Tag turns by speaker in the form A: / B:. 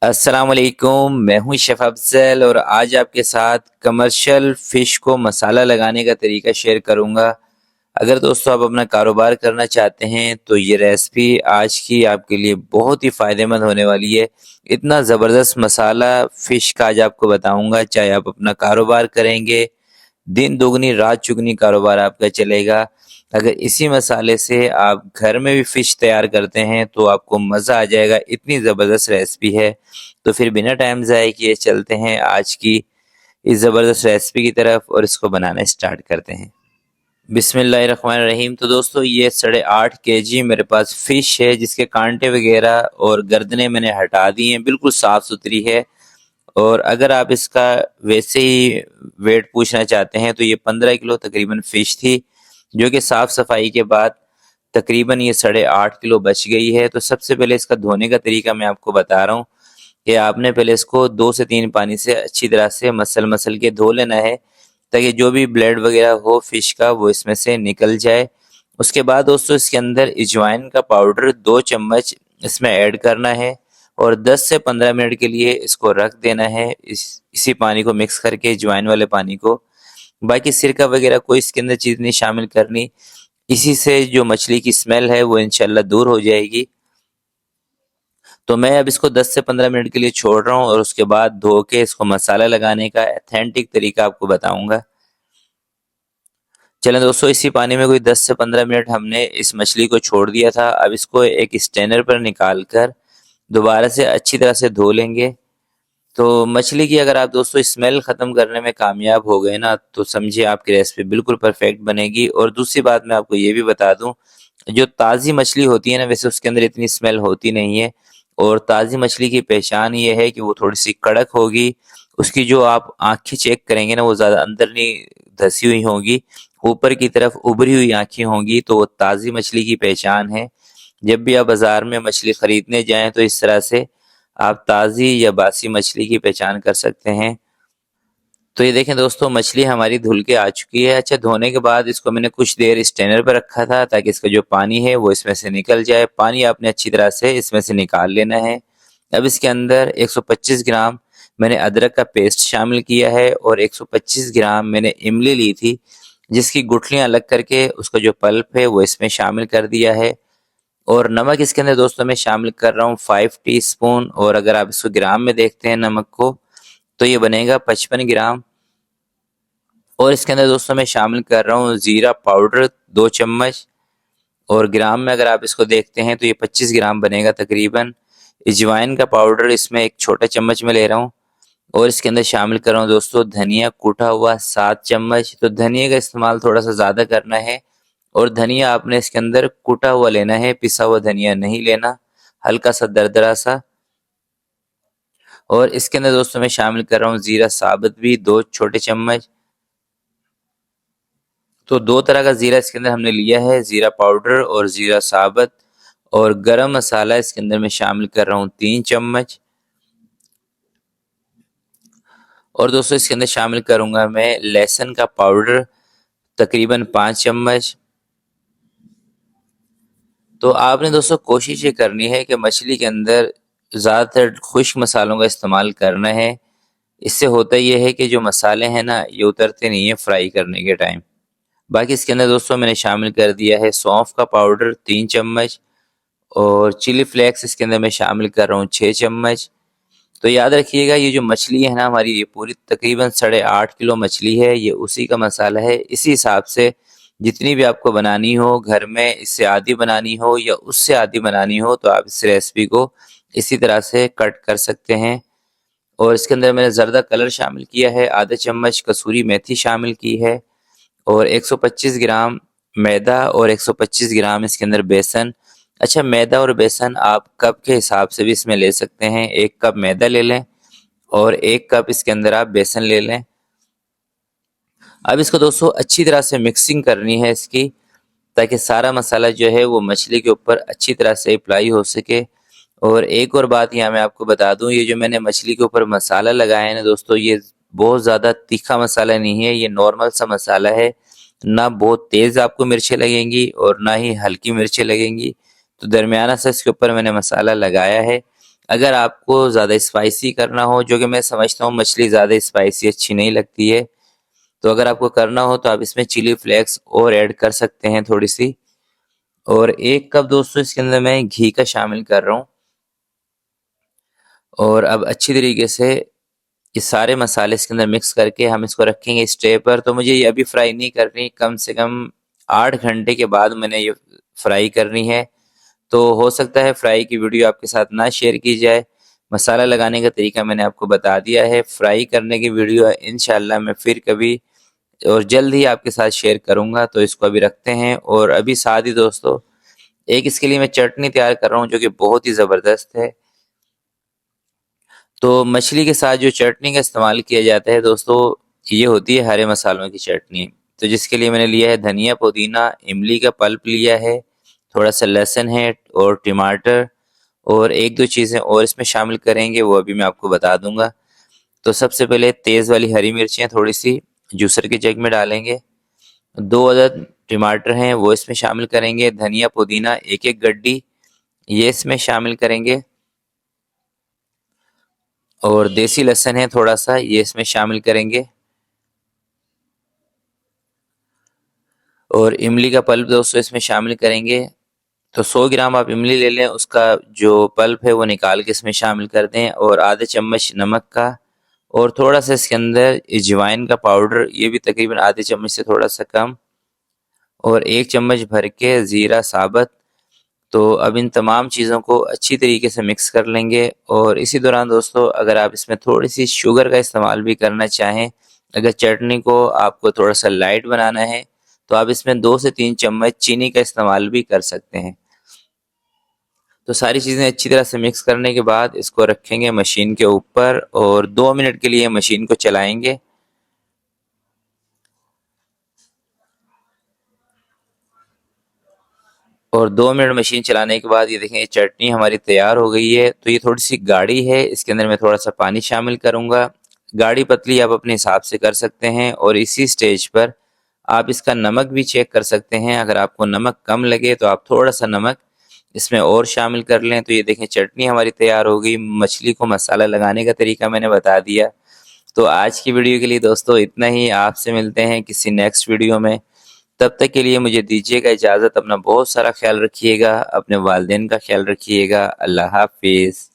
A: अस्सलाम वालेकुम, मैं हूं शेफ अफजल और आज आपके साथ कमर्शियल फ़िश को मसाला लगाने का तरीका शेयर करूंगा। अगर दोस्तों आप अपना कारोबार करना चाहते हैं तो ये रेसिपी आज की आपके लिए बहुत ही फ़ायदेमंद होने वाली है। इतना ज़बरदस्त मसाला फ़िश का आज आपको बताऊंगा, चाहे आप अपना कारोबार करेंगे, दिन दोगुनी रात चुगनी कारोबार आपका चलेगा। अगर इसी मसाले से आप घर में भी फ़िश तैयार करते हैं तो आपको मज़ा आ जाएगा, इतनी ज़बरदस्त रेसिपी है। तो फिर बिना टाइम ज़ाये किए चलते हैं आज की इस ज़बरदस्त रेसिपी की तरफ और इसको बनाना स्टार्ट करते हैं। बिस्मिल्लाहिर्रहमानिर्रहीम। तो दोस्तों ये 8.5 केजी मेरे पास फ़िश है जिसके कांटे वगैरह और गर्दनें मैंने हटा दी हैं, बिल्कुल साफ़ सुथरी है। और अगर आप इसका वैसे ही वेट पूछना चाहते हैं तो ये 15 किलो तकरीबन फ़िश थी, जो कि साफ़ सफाई के बाद तकरीबन ये 8.5 किलो बच गई है। तो सबसे पहले इसका धोने का तरीका मैं आपको बता रहा हूँ कि आपने पहले इसको 2 से 3 पानी से अच्छी तरह से मसल के धो लेना है, ताकि जो भी ब्लड वगैरह हो फ़िश का वो इसमें से निकल जाए। उसके बाद दोस्तों इसके अंदर अजवाइन का पाउडर 2 चम्मच इसमें ऐड करना है और 10 से 15 मिनट के लिए इसको रख देना है, इसी पानी को मिक्स करके, अजवाइन वाले पानी को। बाकी सिरका वगैरह कोई इसके अंदर चीज़ नहीं शामिल करनी। इसी से जो मछली की स्मेल है वो इंशाल्लाह दूर हो जाएगी। तो मैं अब इसको 10 से 15 मिनट के लिए छोड़ रहा हूँ और उसके बाद धो के इसको मसाला लगाने का ऑथेंटिक तरीका आपको बताऊंगा। चलें दोस्तों, इसी पानी में कोई 10 से 15 मिनट हमने इस मछली को छोड़ दिया था। अब इसको एक स्ट्रेनर पर निकाल कर दोबारा से अच्छी तरह से धो लेंगे। तो मछली की अगर आप दोस्तों स्मेल ख़त्म करने में कामयाब हो गए ना, तो समझिए आपकी रेसिपी बिल्कुल परफेक्ट बनेगी। और दूसरी बात मैं आपको ये भी बता दूं, जो ताज़ी मछली होती है ना, वैसे उसके अंदर इतनी स्मेल होती नहीं है। और ताज़ी मछली की पहचान ये है कि वो थोड़ी सी कड़क होगी। उसकी जो आप आँखें चेक करेंगे ना, वो ज़्यादा अंदर नहीं धसी हुई होंगी, ऊपर की तरफ उभरी हुई आँखें होंगी, तो वो ताज़ी मछली की पहचान है। जब भी आप बाज़ार में मछली खरीदने जाएँ तो इस तरह से आप ताज़ी या बासी मछली की पहचान कर सकते हैं। तो ये देखें दोस्तों, मछली हमारी धुल के आ चुकी है। अच्छा, धोने के बाद इसको मैंने कुछ देर स्ट्रेनर पर रखा था ताकि इसका जो पानी है वो इसमें से निकल जाए। पानी आपने अच्छी तरह से इसमें से निकाल लेना है। अब इसके अंदर 125 ग्राम मैंने अदरक का पेस्ट शामिल किया है और 125 ग्राम मैंने इमली ली थी, जिसकी गुठलियाँ अलग करके उसका जो पल्प है वो इसमें शामिल कर दिया है। और नमक इसके अंदर दोस्तों मैं शामिल कर रहा हूँ 5 टीस्पून। और अगर आप इसको ग्राम में देखते हैं नमक को, तो ये बनेगा 55 ग्राम। और इसके अंदर दोस्तों मैं शामिल कर रहा हूँ ज़ीरा पाउडर 2 चम्मच। और ग्राम में अगर आप इसको देखते हैं तो ये 25 ग्राम बनेगा तकरीबन। अजवाइन का पाउडर इसमें एक छोटा चम्मच में ले रहा हूँ। और इसके अंदर शामिल कर रहा हूँ दोस्तों धनिया कूटा हुआ 7 चम्मच। तो धनिया का इस्तेमाल थोड़ा सा ज़्यादा करना है। और धनिया आपने इसके अंदर कूटा हुआ लेना है, पिसा हुआ धनिया नहीं लेना, हल्का सा दरदरा सा। और इसके अंदर दोस्तों मैं शामिल कर रहा हूँ जीरा साबुत भी 2 छोटे चम्मच। तो 2 तरह का जीरा इसके अंदर हमने लिया है, जीरा पाउडर और जीरा साबुत। और गरम मसाला इसके अंदर मैं शामिल कर रहा हूँ 3 चम्मच। और दोस्तों इसके अंदर शामिल करूंगा मैं लहसुन का पाउडर तकरीबन 5 चम्मच। तो आपने दोस्तों कोशिश ये करनी है कि मछली के अंदर ज़्यादातर खुश्क मसालों का इस्तेमाल करना है। इससे होता ये है कि जो मसाले हैं ना, ये उतरते नहीं है फ्राई करने के टाइम। बाकी इसके अंदर दोस्तों मैंने शामिल कर दिया है सौंफ का पाउडर 3 चम्मच। और चिली फ्लेक्स इसके अंदर मैं शामिल कर रहा हूँ 6 चम्मच। तो याद रखिएगा, ये जो मछली है ना हमारी, ये पूरी तकरीबन 8.5 किलो मछली है। ये उसी का मसाला है। इसी हिसाब से जितनी भी आपको बनानी हो घर में, इससे आधी बनानी हो या उससे आधी बनानी हो, तो आप इस रेसिपी को इसी तरह से कट कर सकते हैं। और इसके अंदर मैंने ज़र्दा कलर शामिल किया है, आधा चम्मच कसूरी मेथी शामिल की है। और 125 ग्राम मैदा और 125 ग्राम इसके अंदर बेसन। अच्छा, मैदा और बेसन आप कप के हिसाब से भी इसमें ले सकते हैं। 1 कप मैदा ले लें और 1 कप इसके अंदर आप बेसन ले लें। अब इसको दोस्तों अच्छी तरह से मिक्सिंग करनी है इसकी, ताकि सारा मसाला जो है वो मछली के ऊपर अच्छी तरह से अप्लाई हो सके। और एक और बात यहाँ मैं आपको बता दूं, ये जो मैंने मछली के ऊपर मसाला लगाया है ना दोस्तों, ये बहुत ज़्यादा तीखा मसाला नहीं है, ये नॉर्मल सा मसाला है। ना बहुत तेज़ आपको मिर्चें लगेंगी और ना ही हल्की मिर्चें लगेंगी। तो दरमियाना सा इसके ऊपर मैंने मसाला लगाया है। अगर आपको ज़्यादा स्पाइसी करना हो, जो कि मैं समझता हूँ मछली ज़्यादा स्पाइसी अच्छी नहीं लगती है, तो अगर आपको करना हो तो आप इसमें चिली फ्लेक्स और ऐड कर सकते हैं थोड़ी सी। और 1 कप दोस्तों इसके अंदर मैं घी का शामिल कर रहा हूँ। और अब अच्छी तरीके से ये सारे मसाले इसके अंदर मिक्स करके हम इसको रखेंगे इस ट्रे पर। तो मुझे ये अभी फ्राई नहीं करनी, कम से कम 8 घंटे के बाद मैंने ये फ्राई करनी है। तो हो सकता है फ्राई की वीडियो आपके साथ ना शेयर की जाए। मसाला लगाने का तरीका मैंने आपको बता दिया है। फ्राई करने की वीडियो इंशाल्लाह मैं फिर कभी और जल्द ही आपके साथ शेयर करूंगा। तो इसको अभी रखते हैं। और अभी साथ ही दोस्तों एक इसके लिए मैं चटनी तैयार कर रहा हूँ जो कि बहुत ही ज़बरदस्त है। तो मछली के साथ जो चटनी का इस्तेमाल किया जाता है दोस्तों, ये होती है हरे मसालों की चटनी। तो जिसके लिए मैंने लिया है धनिया, पुदीना, इमली का पल्प लिया है, थोड़ा सा लहसुन है और टमाटर, और 1-2 चीज़ें और इसमें शामिल करेंगे, वो अभी मैं आपको बता दूंगा। तो सबसे पहले तेज़ वाली हरी मिर्चियाँ थोड़ी सी जूसर के जग में डालेंगे। 2 अदद टमाटर हैं वो इसमें शामिल करेंगे। धनिया, पुदीना 1-1 गड्डी ये इसमें शामिल करेंगे। और देसी लहसुन है थोड़ा सा, ये इसमें शामिल करेंगे। और इमली का पल्प दोस्तों इसमें शामिल करेंगे। तो 100 ग्राम आप इमली ले लें, उसका जो पल्प है वो निकाल के इसमें शामिल कर दें। और आधे चम्मच नमक का, और थोड़ा सा इसके अंदर अजवाइन का पाउडर, ये भी तकरीबन आधे चम्मच से थोड़ा सा कम। और 1 चम्मच भर के ज़ीरा साबुत। तो अब इन तमाम चीज़ों को अच्छी तरीके से मिक्स कर लेंगे। और इसी दौरान दोस्तों अगर आप इसमें थोड़ी सी शुगर का इस्तेमाल भी करना चाहें, अगर चटनी को आपको थोड़ा सा लाइट बनाना है, तो आप इसमें 2 से 3 चम्मच चीनी का इस्तेमाल भी कर सकते हैं। तो सारी चीज़ें अच्छी तरह से मिक्स करने के बाद इसको रखेंगे मशीन के ऊपर और 2 मिनट के लिए मशीन को चलाएंगे। और 2 मिनट मशीन चलाने के बाद ये देखें ये चटनी हमारी तैयार हो गई है। तो ये थोड़ी सी गाढ़ी है, इसके अंदर मैं थोड़ा सा पानी शामिल करूँगा। गाढ़ी पतली आप अपने हिसाब से कर सकते हैं। और इसी स्टेज पर आप इसका नमक भी चेक कर सकते हैं। अगर आपको नमक कम लगे तो आप थोड़ा सा नमक इसमें और शामिल कर लें। तो ये देखें चटनी हमारी तैयार हो गई। मछली को मसाला लगाने का तरीका मैंने बता दिया। तो आज की वीडियो के लिए दोस्तों इतना ही। आपसे मिलते हैं किसी नेक्स्ट वीडियो में। तब तक के लिए मुझे दीजिएगा इजाज़त। अपना बहुत सारा ख्याल रखिएगा, अपने वालिदैन का ख्याल रखिएगा। अल्लाह हाफिज़।